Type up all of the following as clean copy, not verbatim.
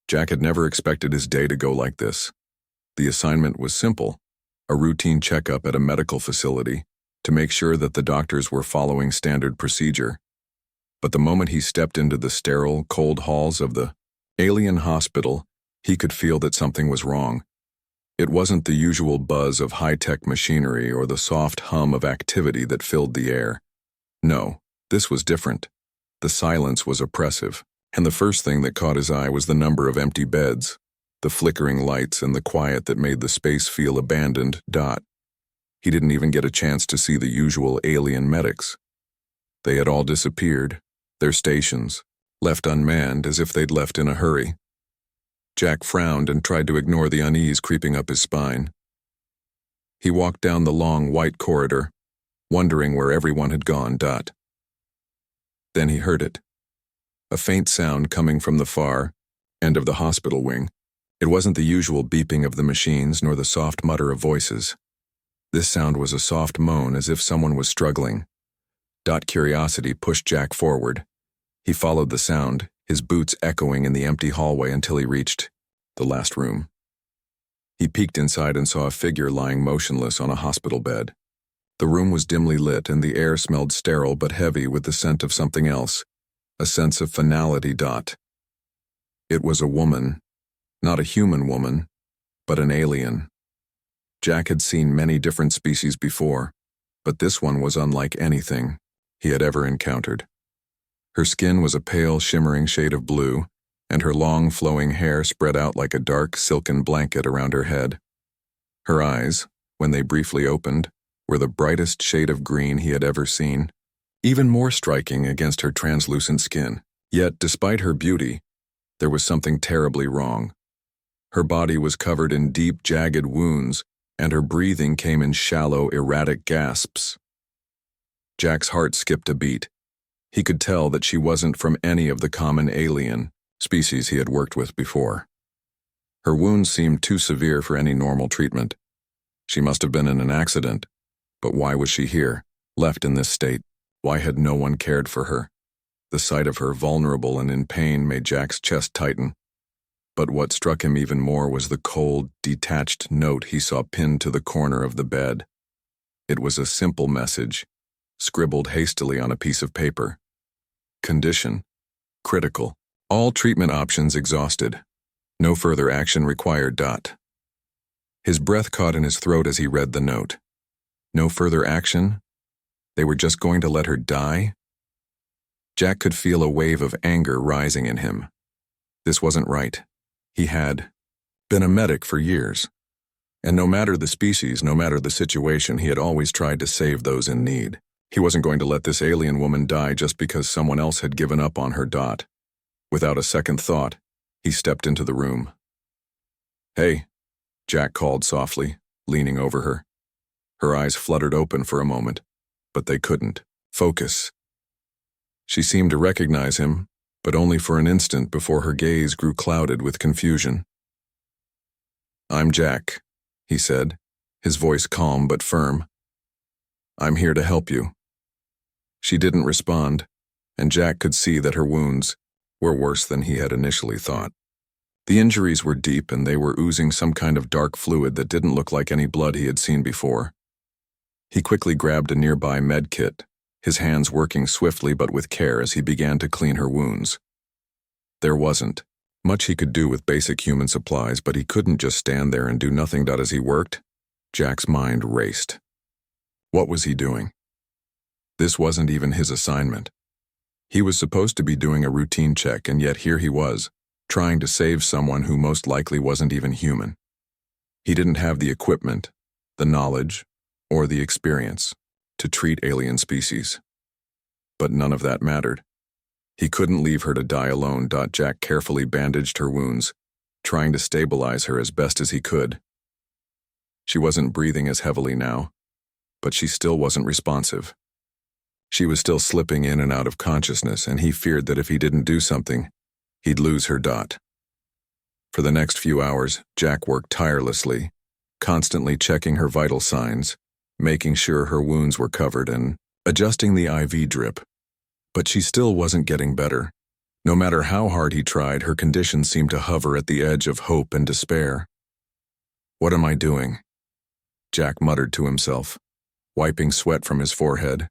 Jack had never expected his day to go like this. The assignment was simple, a routine checkup at a medical facility to make sure that the doctors were following standard procedure. But the moment he stepped into the sterile, cold halls of the alien hospital, he could feel that something was wrong. It wasn't the usual buzz of high-tech machinery or the soft hum of activity that filled the air. No, this was different. The silence was oppressive, and the first thing that caught his eye was the number of empty beds, the flickering lights and the quiet that made the space feel abandoned. He didn't even get a chance to see the usual alien medics. They had all disappeared, their stations, left unmanned as if they'd left in a hurry. Jack frowned and tried to ignore the unease creeping up his spine. He walked down the long, white corridor, wondering where everyone had gone. Then he heard it. A faint sound coming from the far end of the hospital wing. It wasn't the usual beeping of the machines nor the soft mutter of voices. This sound was a soft moan as if someone was struggling. Curiosity pushed Jack forward. He followed the sound, his boots echoing in the empty hallway until he reached the last room. He peeked inside and saw a figure lying motionless on a hospital bed. The room was dimly lit and the air smelled sterile but heavy with the scent of something else, a sense of finality. It was a woman, not a human woman, but an alien. Jack had seen many different species before, but this one was unlike anything he had ever encountered. Her skin was a pale, shimmering shade of blue, and her long, flowing hair spread out like a dark, silken blanket around her head. Her eyes, when they briefly opened, were the brightest shade of green he had ever seen, even more striking against her translucent skin. Yet, despite her beauty, there was something terribly wrong. Her body was covered in deep, jagged wounds, and her breathing came in shallow, erratic gasps. Jack's heart skipped a beat. He could tell that she wasn't from any of the common alien species he had worked with before. Her wounds seemed too severe for any normal treatment. She must have been in an accident, but why was she here, left in this state? Why had no one cared for her? The sight of her vulnerable and in pain made Jack's chest tighten. But what struck him even more was the cold, detached note he saw pinned to the corner of the bed. It was a simple message, scribbled hastily on a piece of paper. Condition: critical. All treatment options exhausted. No further action required. His breath caught in his throat as he read the note. No further action? They were just going to let her die? Jack could feel a wave of anger rising in him. This wasn't right. He had been a medic for years, and no matter the species, no matter the situation, he had always tried to save those in need. He wasn't going to let this alien woman die just because someone else had given up on her. Without a second thought, he stepped into the room. "Hey," Jack called softly, leaning over her. Her eyes fluttered open for a moment, but they couldn't focus. She seemed to recognize him, but only for an instant before her gaze grew clouded with confusion. "I'm Jack," he said, his voice calm but firm. "I'm here to help you." She didn't respond, and Jack could see that her wounds were worse than he had initially thought. The injuries were deep and they were oozing some kind of dark fluid that didn't look like any blood he had seen before. He quickly grabbed a nearby med kit, his hands working swiftly but with care as he began to clean her wounds. There wasn't much he could do with basic human supplies, but he couldn't just stand there and do nothing. As he worked, Jack's mind raced. What was he doing? This wasn't even his assignment. He was supposed to be doing a routine check, and yet here he was, trying to save someone who most likely wasn't even human. He didn't have the equipment, the knowledge, or the experience to treat alien species. But none of that mattered. He couldn't leave her to die alone. Jack carefully bandaged her wounds, trying to stabilize her as best as he could. She wasn't breathing as heavily now, but she still wasn't responsive. She was still slipping in and out of consciousness, and he feared that if he didn't do something, he'd lose her. For the next few hours, Jack worked tirelessly, constantly checking her vital signs, making sure her wounds were covered and adjusting the IV drip. But she still wasn't getting better. No matter how hard he tried, her condition seemed to hover at the edge of hope and despair. "What am I doing?" Jack muttered to himself, wiping sweat from his forehead.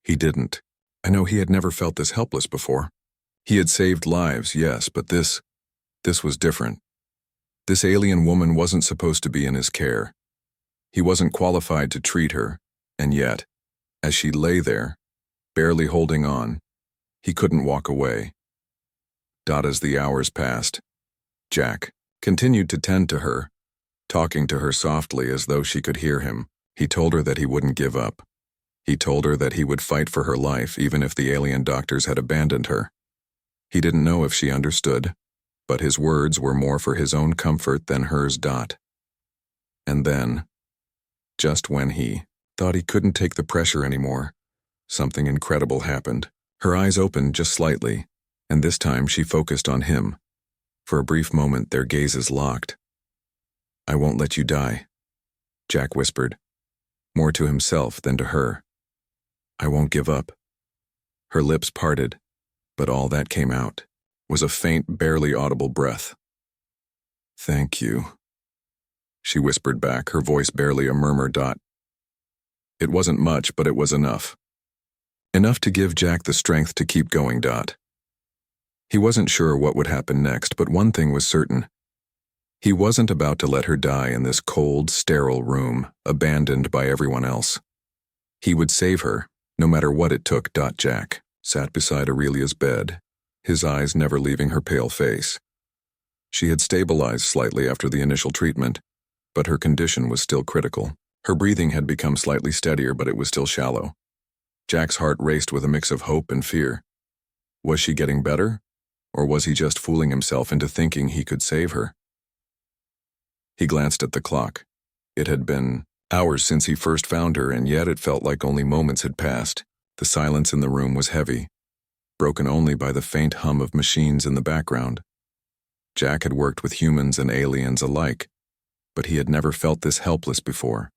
He didn't. I know he had never felt this helpless before. He had saved lives, yes, but this was different. This alien woman wasn't supposed to be in his care. He wasn't qualified to treat her, and yet, as she lay there, barely holding on, he couldn't walk away. As the hours passed, Jack continued to tend to her, talking to her softly as though she could hear him. He told her that he wouldn't give up. He told her that he would fight for her life even if the alien doctors had abandoned her. He didn't know if she understood, but his words were more for his own comfort than hers. And then, just when he thought he couldn't take the pressure anymore, something incredible happened. Her eyes opened just slightly, and this time she focused on him. For a brief moment, their gazes locked. "I won't let you die," Jack whispered, more to himself than to her. "I won't give up." Her lips parted, but all that came out was a faint, barely audible breath. "Thank you," she whispered back, her voice barely a murmur. It wasn't much, but it was enough. Enough to give Jack the strength to keep going. He wasn't sure what would happen next, but one thing was certain. He wasn't about to let her die in this cold, sterile room, abandoned by everyone else. He would save her, no matter what it took. Jack sat beside Aurelia's bed, his eyes never leaving her pale face. She had stabilized slightly after the initial treatment, but her condition was still critical. Her breathing had become slightly steadier, but it was still shallow. Jack's heart raced with a mix of hope and fear. Was she getting better? Or was he just fooling himself into thinking he could save her? He glanced at the clock. It had been hours since he first found her, and yet it felt like only moments had passed. The silence in the room was heavy, broken only by the faint hum of machines in the background. Jack had worked with humans and aliens alike, but he had never felt this helpless before.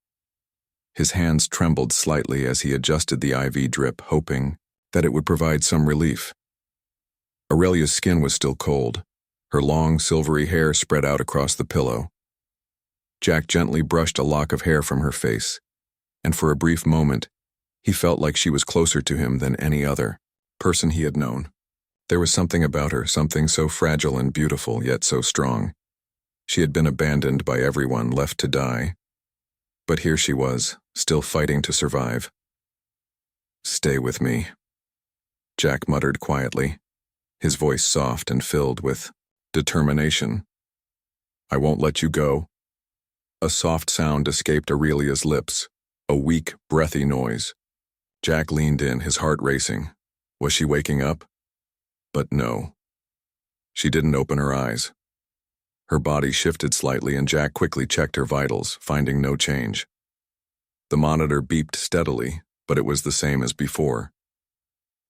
His hands trembled slightly as he adjusted the IV drip, hoping that it would provide some relief. Aurelia's skin was still cold, her long, silvery hair spread out across the pillow. Jack gently brushed a lock of hair from her face, and for a brief moment, he felt like she was closer to him than any other person he had known. There was something about her, something so fragile and beautiful, yet so strong. She had been abandoned by everyone, left to die. But here she was, still fighting to survive. "Stay with me," Jack muttered quietly, his voice soft and filled with determination. "I won't let you go." A soft sound escaped Aurelia's lips, a weak, breathy noise. Jack leaned in, his heart racing. Was she waking up? But no. She didn't open her eyes. Her body shifted slightly, and Jack quickly checked her vitals, finding no change. The monitor beeped steadily, but it was the same as before.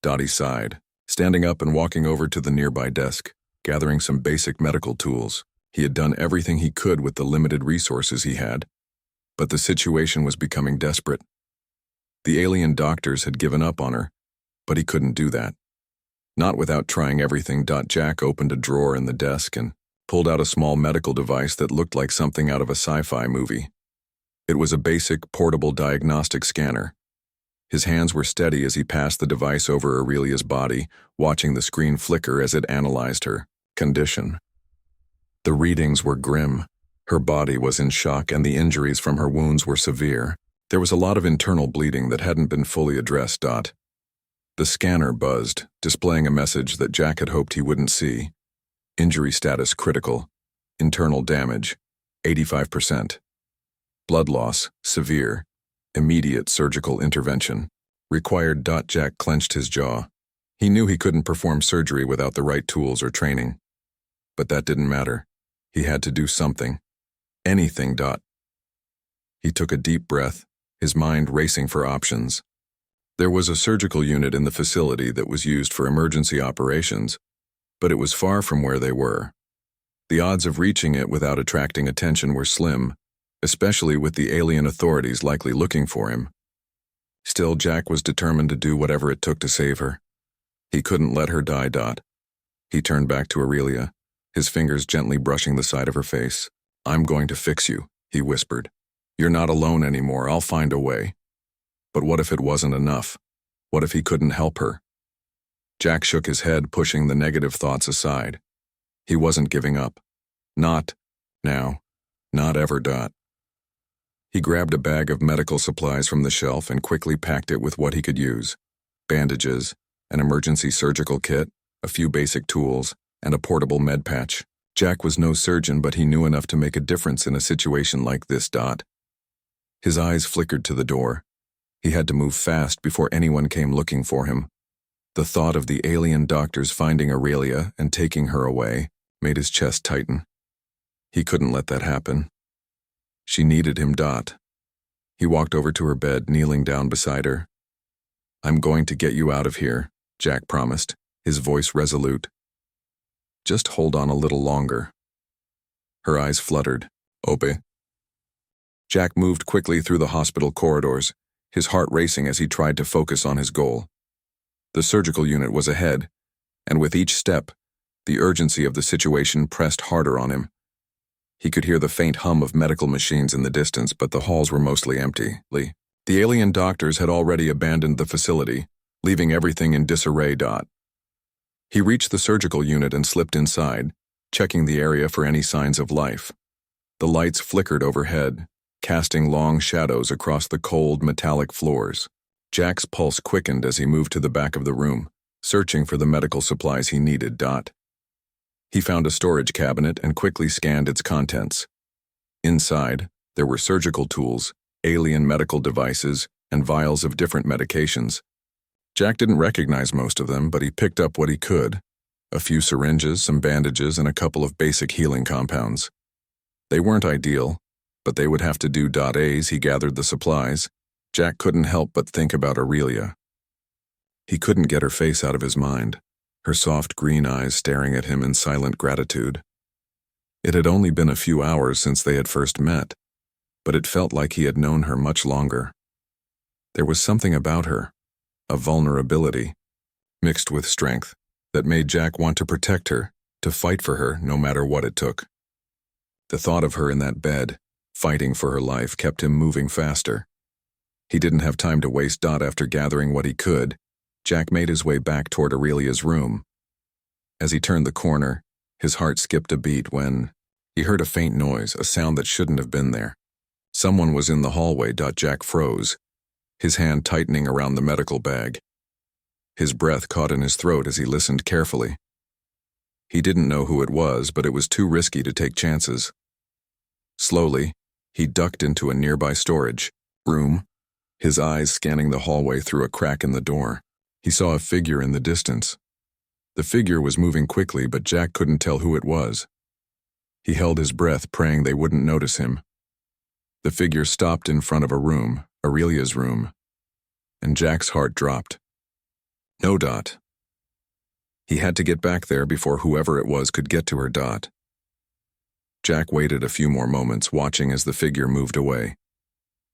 Dottie sighed, standing up and walking over to the nearby desk, gathering some basic medical tools. He had done everything he could with the limited resources he had, but the situation was becoming desperate. The alien doctors had given up on her, but he couldn't do that. Not without trying everything. Jack opened a drawer in the desk and pulled out a small medical device that looked like something out of a sci-fi movie. It was a basic, portable diagnostic scanner. His hands were steady as he passed the device over Aurelia's body, watching the screen flicker as it analyzed her condition. The readings were grim. Her body was in shock, and the injuries from her wounds were severe. There was a lot of internal bleeding that hadn't been fully addressed. The scanner buzzed, displaying a message that Jack had hoped he wouldn't see. Injury status critical. Internal damage, 85%. Blood loss, severe. Immediate surgical intervention. Required. Jack clenched his jaw. He knew he couldn't perform surgery without the right tools or training. But that didn't matter. He had to do something. Anything. He took a deep breath, his mind racing for options. There was a surgical unit in the facility that was used for emergency operations, but it was far from where they were. The odds of reaching it without attracting attention were slim, especially with the alien authorities likely looking for him. Still, Jack was determined to do whatever it took to save her. He couldn't let her die. He turned back to Aurelia, his fingers gently brushing the side of her face. "I'm going to fix you," he whispered. "You're not alone anymore. I'll find a way." But what if it wasn't enough? What if he couldn't help her? Jack shook his head, pushing the negative thoughts aside. He wasn't giving up. Not now. Not ever. He grabbed a bag of medical supplies from the shelf and quickly packed it with what he could use. Bandages, an emergency surgical kit, a few basic tools, and a portable med patch. Jack was no surgeon, but he knew enough to make a difference in a situation like this. His eyes flickered to the door. He had to move fast before anyone came looking for him. The thought of the alien doctors finding Aurelia and taking her away made his chest tighten. He couldn't let that happen. She needed him. He walked over to her bed, kneeling down beside her. "I'm going to get you out of here," Jack promised, his voice resolute. "Just hold on a little longer." Her eyes fluttered. "Ope." Jack moved quickly through the hospital corridors, his heart racing as he tried to focus on his goal. The surgical unit was ahead, and with each step, the urgency of the situation pressed harder on him. He could hear the faint hum of medical machines in the distance, but the halls were mostly empty. The alien doctors had already abandoned the facility, leaving everything in disarray. He reached the surgical unit and slipped inside, checking the area for any signs of life. The lights flickered overhead, casting long shadows across the cold, metallic floors. Jack's pulse quickened as he moved to the back of the room, searching for the medical supplies he needed. He found a storage cabinet and quickly scanned its contents. Inside, there were surgical tools, alien medical devices, and vials of different medications. Jack didn't recognize most of them, but he picked up what he could: a few syringes, some bandages, and a couple of basic healing compounds. They weren't ideal, but they would have to do. As he gathered the supplies, Jack couldn't help but think about Aurelia. He couldn't get her face out of his mind, her soft green eyes staring at him in silent gratitude. It had only been a few hours since they had first met, but it felt like he had known her much longer. There was something about her, a vulnerability, mixed with strength, that made Jack want to protect her, to fight for her no matter what it took. The thought of her in that bed, fighting for her life, kept him moving faster. He didn't have time to waste. After gathering what he could, Jack made his way back toward Aurelia's room. As he turned the corner, his heart skipped a beat when he heard a faint noise, a sound that shouldn't have been there. Someone was in the hallway. Jack froze, his hand tightening around the medical bag. His breath caught in his throat as he listened carefully. He didn't know who it was, but it was too risky to take chances. Slowly, he ducked into a nearby storage room, his eyes scanning the hallway through a crack in the door. He saw a figure in the distance. The figure was moving quickly, but Jack couldn't tell who it was. He held his breath, praying they wouldn't notice him. The figure stopped in front of a room, Aurelia's room, and Jack's heart dropped. No. He had to get back there before whoever it was could get to her. Jack waited a few more moments, watching as the figure moved away.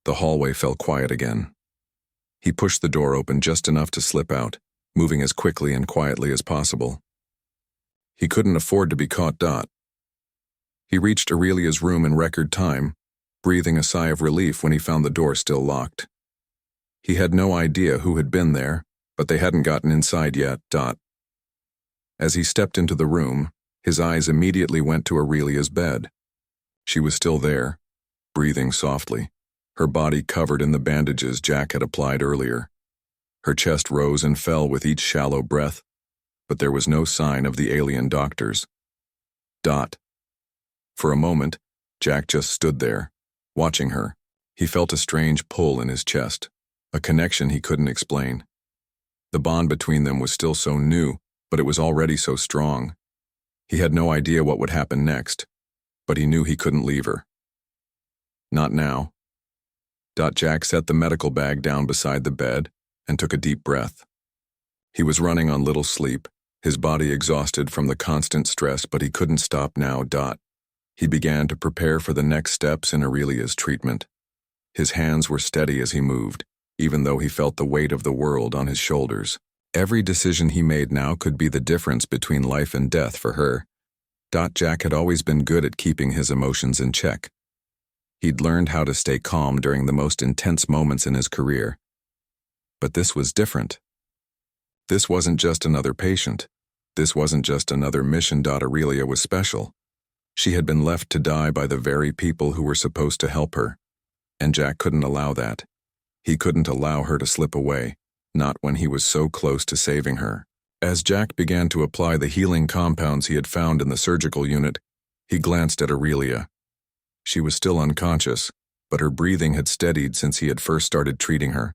The hallway fell quiet again. He pushed the door open just enough to slip out, moving as quickly and quietly as possible. He couldn't afford to be caught. He reached Aurelia's room in record time, breathing a sigh of relief when he found the door still locked. He had no idea who had been there, but they hadn't gotten inside yet. As he stepped into the room, his eyes immediately went to Aurelia's bed. She was still there, breathing softly, her body covered in the bandages Jack had applied earlier. Her chest rose and fell with each shallow breath, but there was no sign of the alien doctors. For a moment, Jack just stood there, watching her. He felt a strange pull in his chest, a connection he couldn't explain. The bond between them was still so new, but it was already so strong. He had no idea what would happen next, but he knew he couldn't leave her. Not now. Jack set the medical bag down beside the bed and took a deep breath. He was running on little sleep, his body exhausted from the constant stress, but he couldn't stop now. He began to prepare for the next steps in Aurelia's treatment. His hands were steady as he moved, even though he felt the weight of the world on his shoulders. Every decision he made now could be the difference between life and death for her. Jack had always been good at keeping his emotions in check. He'd learned how to stay calm during the most intense moments in his career. But this was different. This wasn't just another patient. This wasn't just another mission. Aurelia was special. She had been left to die by the very people who were supposed to help her. And Jack couldn't allow that. He couldn't allow her to slip away, not when he was so close to saving her. As Jack began to apply the healing compounds he had found in the surgical unit, he glanced at Aurelia. She was still unconscious, but her breathing had steadied since he had first started treating her.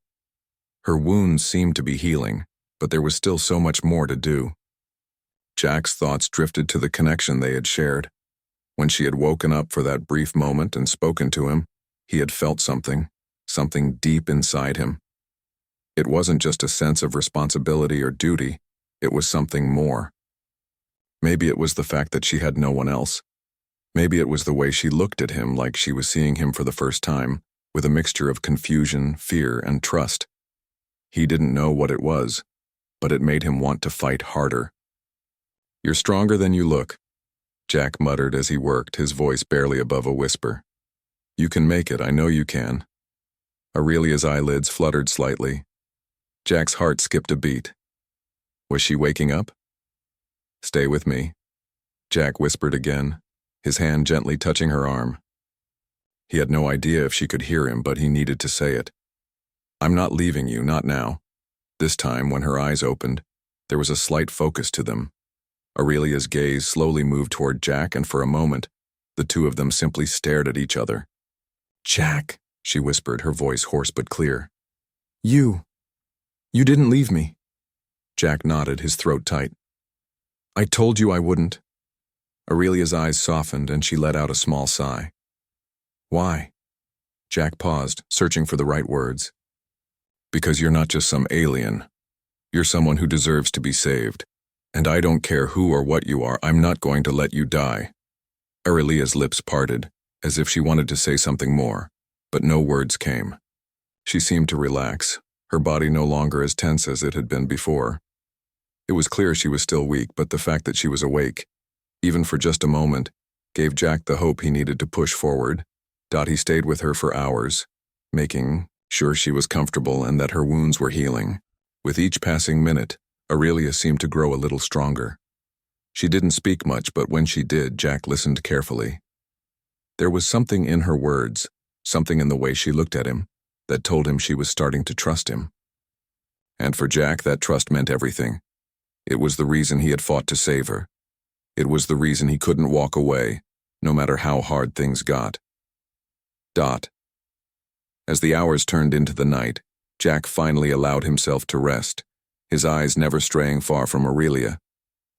Her wounds seemed to be healing, but there was still so much more to do. Jack's thoughts drifted to the connection they had shared. When she had woken up for that brief moment and spoken to him, he had felt something deep inside him. It wasn't just a sense of responsibility or duty, it was something more. Maybe it was the fact that she had no one else. Maybe it was the way she looked at him like she was seeing him for the first time, with a mixture of confusion, fear, and trust. He didn't know what it was, but it made him want to fight harder. "You're stronger than you look," Jack muttered as he worked, his voice barely above a whisper. "You can make it, I know you can." Aurelia's eyelids fluttered slightly. Jack's heart skipped a beat. Was she waking up? "Stay with me," Jack whispered again, his hand gently touching her arm. He had no idea if she could hear him, but he needed to say it. "I'm not leaving you, not now." This time, when her eyes opened, there was a slight focus to them. Aurelia's gaze slowly moved toward Jack, and for a moment, the two of them simply stared at each other. "Jack," she whispered, her voice hoarse but clear. You didn't leave me." Jack nodded, his throat tight. "I told you I wouldn't." Aurelia's eyes softened, and she let out a small sigh. "Why?" Jack paused, searching for the right words. "Because you're not just some alien. You're someone who deserves to be saved. And I don't care who or what you are, I'm not going to let you die." Aurelia's lips parted, as if she wanted to say something more, but no words came. She seemed to relax, her body no longer as tense as it had been before. It was clear she was still weak, but the fact that she was awake, even for just a moment, gave Jack the hope he needed to push forward. He stayed with her for hours, making sure she was comfortable and that her wounds were healing. With each passing minute, Aurelia seemed to grow a little stronger. She didn't speak much, but when she did, Jack listened carefully. There was something in her words, something in the way she looked at him, that told him she was starting to trust him. And for Jack, that trust meant everything. It was the reason he had fought to save her. It was the reason he couldn't walk away, no matter how hard things got. As the hours turned into the night, Jack finally allowed himself to rest, his eyes never straying far from Aurelia.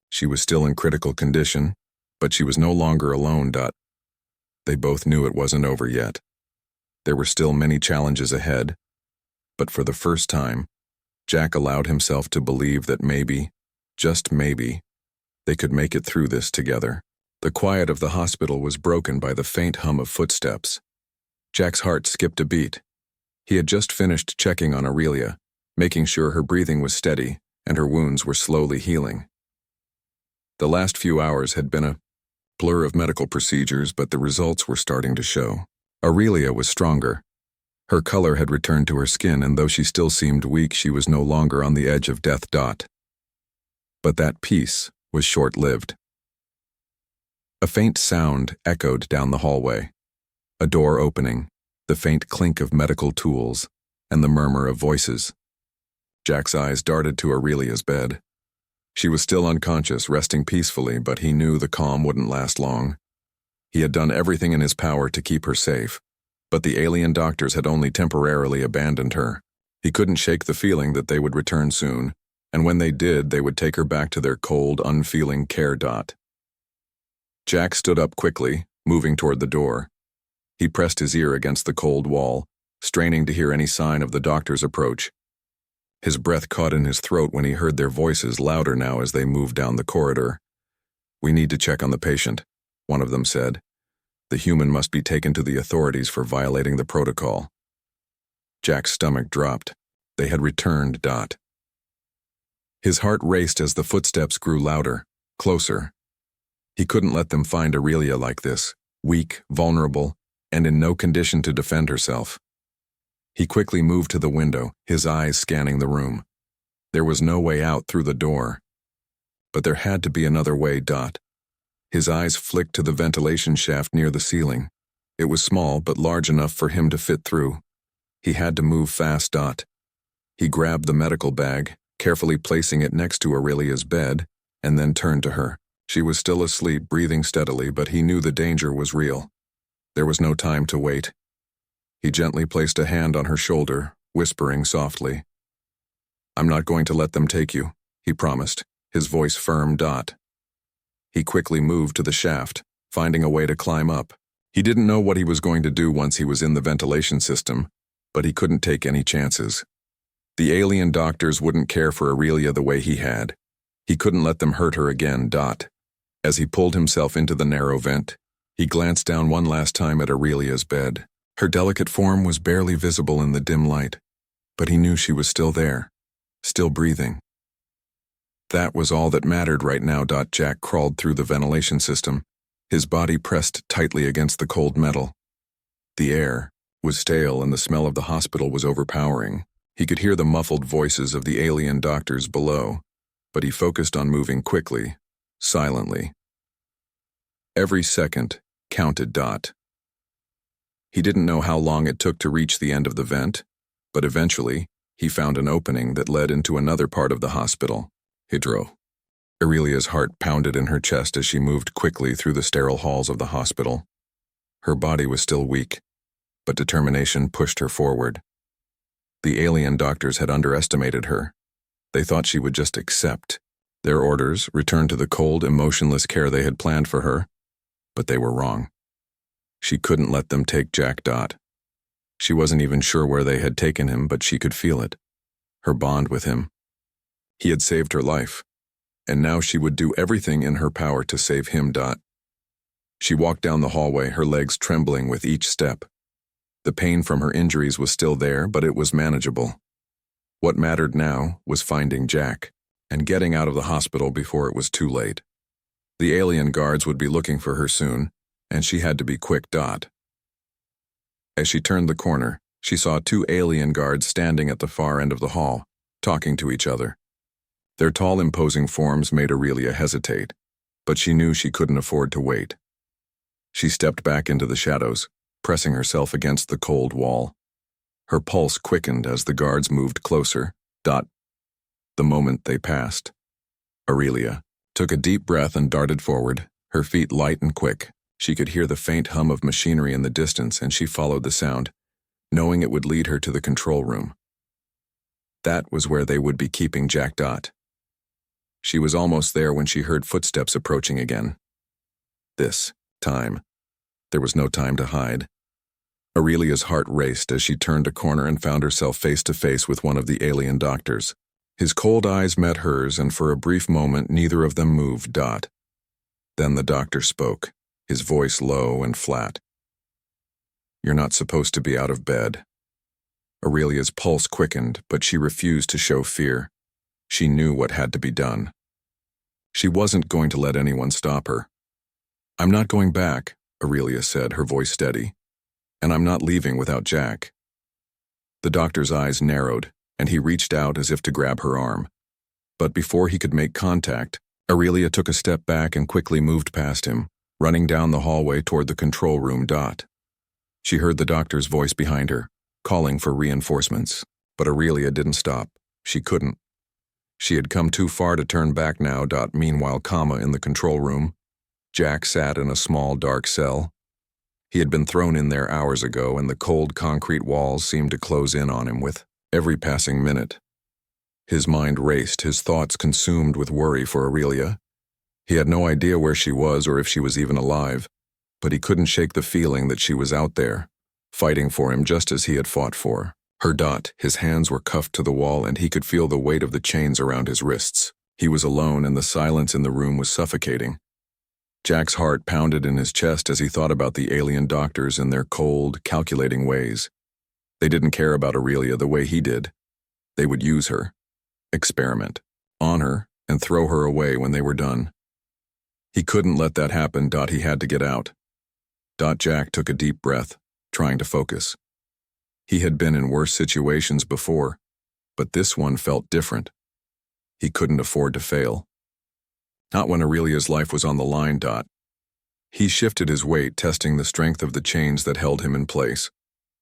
She was still in critical condition, but she was no longer alone. They both knew it wasn't over yet. There were still many challenges ahead, but for the first time, Jack allowed himself to believe that maybe, just maybe, they could make it through this together. The quiet of the hospital was broken by the faint hum of footsteps. Jack's heart skipped a beat. He had just finished checking on Aurelia, making sure her breathing was steady and her wounds were slowly healing. The last few hours had been a blur of medical procedures, but the results were starting to show. Aurelia was stronger. Her color had returned to her skin, and though she still seemed weak, she was no longer on the edge of death. But that peace was short-lived. A faint sound echoed down the hallway. A door opening, the faint clink of medical tools, and the murmur of voices. Jack's eyes darted to Aurelia's bed. She was still unconscious, resting peacefully, but he knew the calm wouldn't last long. He had done everything in his power to keep her safe, but the alien doctors had only temporarily abandoned her. He couldn't shake the feeling that they would return soon, and when they did, they would take her back to their cold, unfeeling care. Jack stood up quickly, moving toward the door. He pressed his ear against the cold wall, straining to hear any sign of the doctor's approach. His breath caught in his throat when he heard their voices, louder now as they moved down the corridor. "We need to check on the patient," one of them said. "The human must be taken to the authorities for violating the protocol." Jack's stomach dropped. They had returned. His heart raced as the footsteps grew louder, closer. He couldn't let them find Aurelia like this, weak, vulnerable, and in no condition to defend herself. He quickly moved to the window, his eyes scanning the room. There was no way out through the door. But there had to be another way. His eyes flicked to the ventilation shaft near the ceiling. It was small but large enough for him to fit through. He had to move fast. He grabbed the medical bag, carefully placing it next to Aurelia's bed, and then turned to her. She was still asleep, breathing steadily, but he knew the danger was real. There was no time to wait. He gently placed a hand on her shoulder, whispering softly. "I'm not going to let them take you," he promised, his voice firm. He quickly moved to the shaft, finding a way to climb up. He didn't know what he was going to do once he was in the ventilation system, but he couldn't take any chances. The alien doctors wouldn't care for Aurelia the way he had. He couldn't let them hurt her again. As he pulled himself into the narrow vent, he glanced down one last time at Aurelia's bed. Her delicate form was barely visible in the dim light, but he knew she was still there, still breathing. That was all that mattered right now. Jack crawled through the ventilation system, his body pressed tightly against the cold metal. The air was stale and the smell of the hospital was overpowering. He could hear the muffled voices of the alien doctors below, but he focused on moving quickly, silently. Every second counted. He didn't know how long it took to reach the end of the vent, but eventually, he found an opening that led into another part of the hospital. Aurelia's heart pounded in her chest as she moved quickly through the sterile halls of the hospital. Her body was still weak, but determination pushed her forward. The alien doctors had underestimated her. They thought she would just accept their orders, return to the cold, emotionless care they had planned for her, but they were wrong. She couldn't let them take Jack. She wasn't even sure where they had taken him, but she could feel it. Her bond with him. He had saved her life, and now she would do everything in her power to save him. She walked down the hallway, her legs trembling with each step. The pain from her injuries was still there, but it was manageable. What mattered now was finding Jack, and getting out of the hospital before it was too late. The alien guards would be looking for her soon, and she had to be quick. As she turned the corner, she saw two alien guards standing at the far end of the hall, talking to each other. Their tall, imposing forms made Aurelia hesitate, but she knew she couldn't afford to wait. She stepped back into the shadows, pressing herself against the cold wall. Her pulse quickened as the guards moved closer. The moment they passed, Aurelia took a deep breath and darted forward, her feet light and quick. She could hear the faint hum of machinery in the distance, and she followed the sound, knowing it would lead her to the control room. That was where they would be keeping Jack. She was almost there when she heard footsteps approaching again. This time, there was no time to hide. Aurelia's heart raced as she turned a corner and found herself face to face with one of the alien doctors. His cold eyes met hers, and for a brief moment neither of them moved. Then the doctor spoke, his voice low and flat. "You're not supposed to be out of bed." Aurelia's pulse quickened, but she refused to show fear. She knew what had to be done. She wasn't going to let anyone stop her. "I'm not going back," Aurelia said, her voice steady. "And I'm not leaving without Jack." The doctor's eyes narrowed, and he reached out as if to grab her arm. But before he could make contact, Aurelia took a step back and quickly moved past him, running down the hallway toward the control room. She heard the doctor's voice behind her, calling for reinforcements, but Aurelia didn't stop. She couldn't. She had come too far to turn back now. Meanwhile, in the control room, Jack sat in a small, dark cell. He had been thrown in there hours ago, and the cold concrete walls seemed to close in on him with every passing minute. His mind raced, his thoughts consumed with worry for Aurelia. He had no idea where she was or if she was even alive, but he couldn't shake the feeling that she was out there, fighting for him just as he had fought for her. His hands were cuffed to the wall, and he could feel the weight of the chains around his wrists. He was alone, and the silence in the room was suffocating. Jack's heart pounded in his chest as he thought about the alien doctors and their cold, calculating ways. They didn't care about Aurelia the way he did. They would use her, experiment, on her, and throw her away when they were done. He couldn't let that happen. He had to get out. Jack took a deep breath, trying to focus. He had been in worse situations before, but this one felt different. He couldn't afford to fail. Not when Aurelia's life was on the line. He shifted his weight, testing the strength of the chains that held him in place.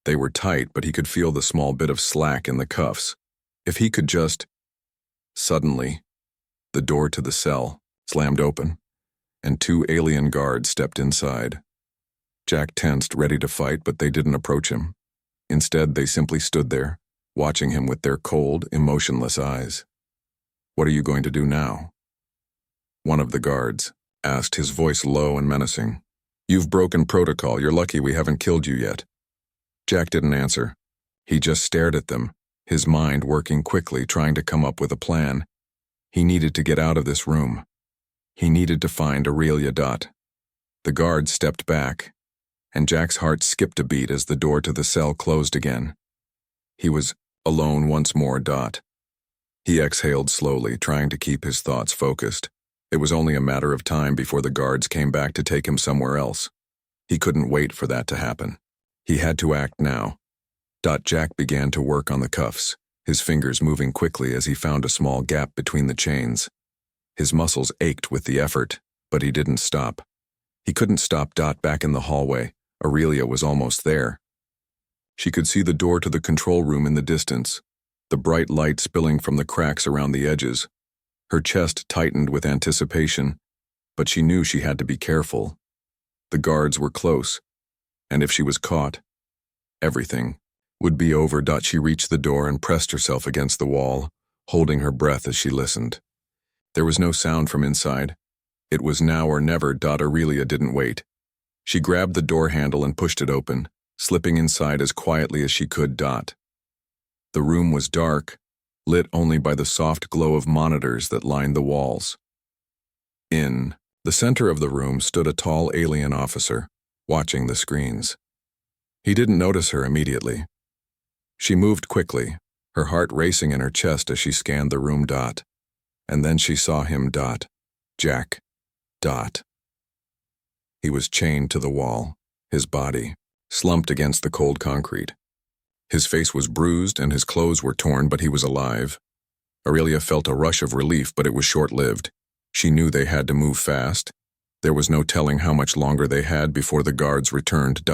They were tight, but he could feel the small bit of slack in the cuffs. If he could just... Suddenly, the door to the cell slammed open, and 2 alien guards stepped inside. Jack tensed, ready to fight, but they didn't approach him. Instead, they simply stood there, watching him with their cold, emotionless eyes. "What are you going to do now?" one of the guards asked, his voice low and menacing. "You've broken protocol. You're lucky we haven't killed you yet." Jack didn't answer. He just stared at them, his mind working quickly, trying to come up with a plan. He needed to get out of this room. He needed to find Aurelia. The guards stepped back, and Jack's heart skipped a beat as the door to the cell closed again. He was alone once more. He exhaled slowly, trying to keep his thoughts focused. It was only a matter of time before the guards came back to take him somewhere else. He couldn't wait for that to happen. He had to act now. Jack began to work on the cuffs, his fingers moving quickly as he found a small gap between the chains. His muscles ached with the effort, but he didn't stop. He couldn't stop. Back in the hallway, Aurelia was almost there. She could see the door to the control room in the distance, the bright light spilling from the cracks around the edges. Her chest tightened with anticipation, but she knew she had to be careful. The guards were close, and if she was caught, everything would be over. She reached the door and pressed herself against the wall, holding her breath as she listened. There was no sound from inside. It was now or never. Aurelia didn't wait. She grabbed the door handle and pushed it open, slipping inside as quietly as she could. The room was dark, lit only by the soft glow of monitors that lined the walls. In the center of the room stood a tall alien officer, watching the screens. He didn't notice her immediately. She moved quickly, her heart racing in her chest as she scanned the room. And then she saw him. Jack. He was chained to the wall, his body slumped against the cold concrete. His face was bruised and his clothes were torn, but he was alive. Aurelia felt a rush of relief, but it was short-lived. She knew they had to move fast. There was no telling how much longer they had before the guards returned.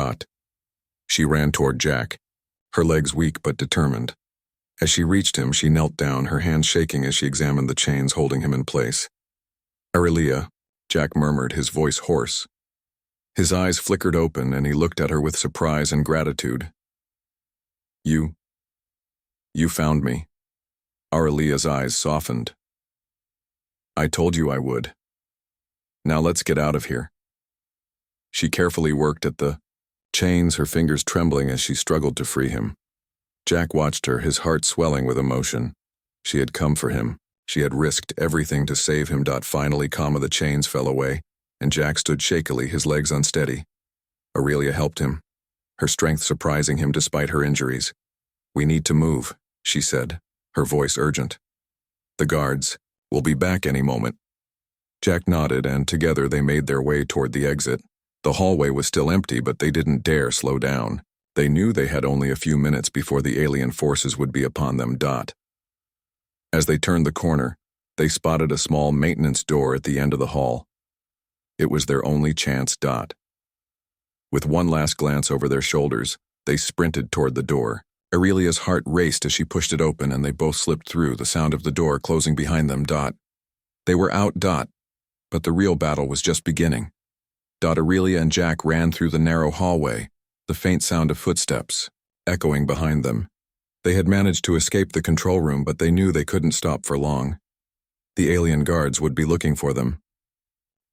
She ran toward Jack, her legs weak but determined. As she reached him, she knelt down, her hands shaking as she examined the chains holding him in place. "Aurelia," Jack murmured, his voice hoarse. His eyes flickered open, and he looked at her with surprise and gratitude. You found me." Aurelia's eyes softened. "I told you I would. Now let's get out of here." She carefully worked at the chains, her fingers trembling as she struggled to free him. Jack watched her, his heart swelling with emotion. She had come for him. She had risked everything to save him. Finally, the chains fell away, and Jack stood shakily, his legs unsteady. Aurelia helped him, her strength surprising him despite her injuries. "We need to move," she said, her voice urgent. "The guards will be back any moment." Jack nodded, and together they made their way toward the exit. The hallway was still empty, but they didn't dare slow down. They knew they had only a few minutes before the alien forces would be upon them. As they turned the corner, they spotted a small maintenance door at the end of the hall. It was their only chance. With one last glance over their shoulders, they sprinted toward the door. Aurelia's heart raced as she pushed it open, and they both slipped through, the sound of the door closing behind them. They were out. But the real battle was just beginning. Aurelia and Jack ran through the narrow hallway, the faint sound of footsteps echoing behind them. They had managed to escape the control room, but they knew they couldn't stop for long. The alien guards would be looking for them.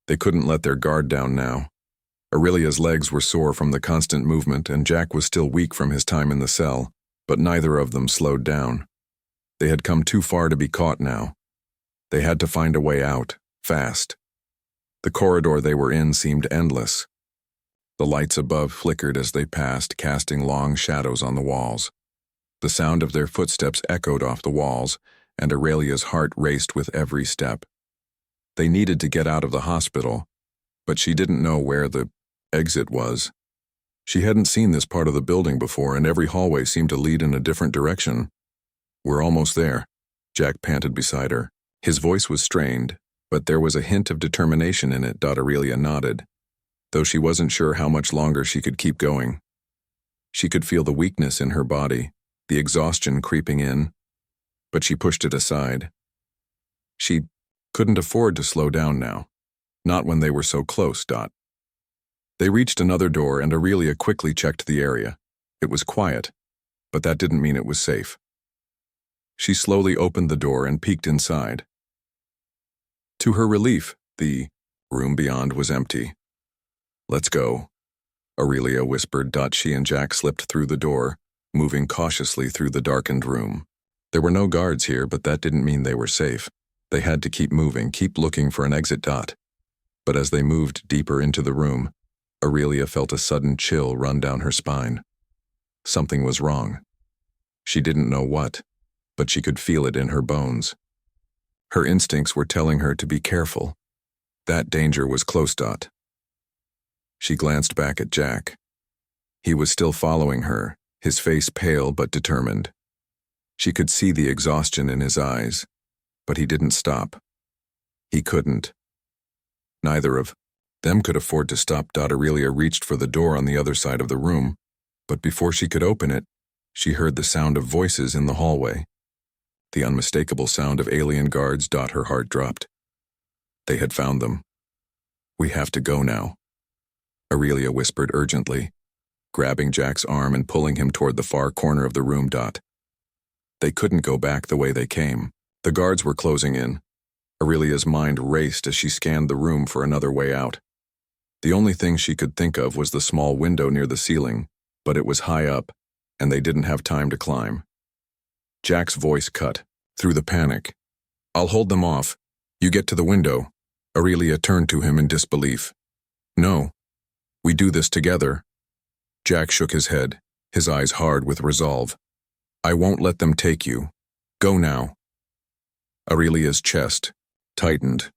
They couldn't let their guard down now. Aurelia's legs were sore from the constant movement, and Jack was still weak from his time in the cell, but neither of them slowed down. They had come too far to be caught now. They had to find a way out, fast. The corridor they were in seemed endless. The lights above flickered as they passed, casting long shadows on the walls. The sound of their footsteps echoed off the walls, and Aurelia's heart raced with every step. They needed to get out of the hospital, but she didn't know where the exit was. She hadn't seen this part of the building before, and every hallway seemed to lead in a different direction. "We're almost there," Jack panted beside her. His voice was strained, but there was a hint of determination in it. Aurelia nodded, though she wasn't sure how much longer she could keep going. She could feel the weakness in her body, the exhaustion creeping in, but she pushed it aside. She couldn't afford to slow down now, not when they were so close. They reached another door, and Aurelia quickly checked the area. It was quiet, but that didn't mean it was safe. She slowly opened the door and peeked inside. To her relief, the room beyond was empty. "Let's go," Aurelia whispered. She and Jack slipped through the door, moving cautiously through the darkened room. There were no guards here, but that didn't mean they were safe. They had to keep moving, keep looking for an exit. But as they moved deeper into the room, Aurelia felt a sudden chill run down her spine. Something was wrong. She didn't know what, but she could feel it in her bones. Her instincts were telling her to be careful. That danger was close. She glanced back at Jack. He was still following her, his face pale but determined. She could see the exhaustion in his eyes, but he didn't stop. He couldn't. Neither of them could afford to stop. Aurelia reached for the door on the other side of the room, but before she could open it, she heard the sound of voices in the hallway. The unmistakable sound of alien guards. Her heart dropped. They had found them. "We have to go now," Aurelia whispered urgently, grabbing Jack's arm and pulling him toward the far corner of the room. They couldn't go back the way they came. The guards were closing in. Aurelia's mind raced as she scanned the room for another way out. The only thing she could think of was the small window near the ceiling, but it was high up, and they didn't have time to climb. Jack's voice cut through the panic. "I'll hold them off. You get to the window." Aurelia turned to him in disbelief. "No. We do this together." Jack shook his head, his eyes hard with resolve. "I won't let them take you. Go now." Aurelia's chest tightened.